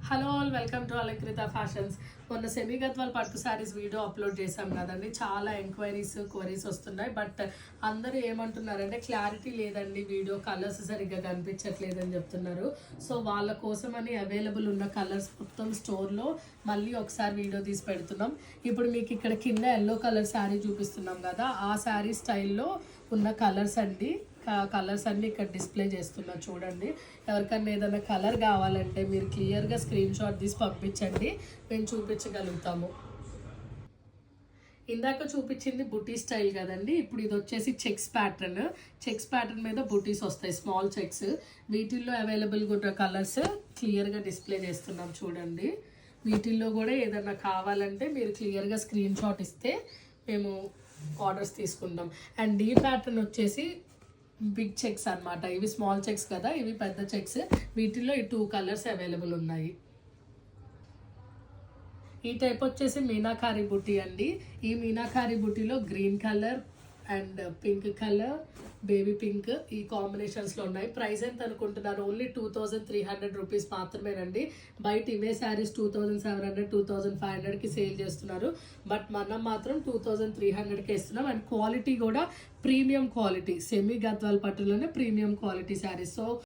Hello all, welcome to Alankrita fashions. మొన్న semi Gadwal పట్టు sarees video upload చేశాం కదండి. చాలా ఎంక్వైరీస్ క్వరీస్ వస్తున్నాయి. బట్ అందరూ ఏమంటున్నారంటే క్లారిటీ లేదండి, వీడియో కలర్స్ సరిగ్గా కనిపించట్లేదని చెప్తున్నారు. సో వాళ్ళ కోసమని అవైలబుల్ ఉన్న కలర్స్ మొత్తం స్టోర్లో మళ్ళీ ఒకసారి వీడియో తీసి పెడుతున్నాం. ఇప్పుడు మీకు ఇక్కడ కింద ఎల్లో కలర్ శారీ చూపిస్తున్నాం కదా, ఆ శారీ స్టైల్లో ఉన్న కలర్స్ అండి. కలర్స్ అన్నీ ఇక్కడ డిస్ప్లే చేస్తున్నా చూడండి. ఎవరికన్నా ఏదైనా కలర్ కావాలంటే మీరు క్లియర్గా స్క్రీన్ షాట్ తీసి పంపించండి, మేము చూపించగలుగుతాము. ఇందాక చూపించింది బుటీ స్టైల్ కదండి, ఇప్పుడు ఇది వచ్చేసి చెక్స్ ప్యాటర్న్ మీద బుటీస్ వస్తాయి, స్మాల్ చెక్స్. వీటిల్లో అవైలబుల్గా ఉన్న కలర్స్ క్లియర్గా డిస్ప్లే చేస్తున్నాం చూడండి. వీటిల్లో కూడా ఏదైనా కావాలంటే మీరు క్లియర్గా స్క్రీన్ షాట్ ఇస్తే మేము ఆర్డర్స్ తీసుకుంటాం. అండ్ ఈ ప్యాటర్న్ వచ్చేసి బిగ్ చెక్స్ అనమాట. ఇవి స్మాల్ చెక్స్ కదా, ఇవి పెద్ద చెక్స్. వీటిల్లో ఈ 2 కలర్స్ అవైలబుల్ ఉన్నాయి. ఈ టైప్ వచ్చేసి మీనాకారి బుటీ అండి. ఈ మీనాకారి బుటీలో green colour and pink colour, baby pink ఈ కాంబినేషన్స్లో ఉన్నాయి. ప్రైస్ ఎంత అనుకుంటున్నారు? ఓన్లీ 2300 రూపీస్ మాత్రమేనండి. బయట ఇవే శారీస్ 2700, 2500కి సేల్ చేస్తున్నారు. బట్ మనం మాత్రం 2300కి ఇస్తున్నాం. అండ్ క్వాలిటీ కూడా ప్రీమియం క్వాలిటీ, సెమీ గద్వాల్ పట్టులోనే ప్రీమియం క్వాలిటీ శారీస్. సో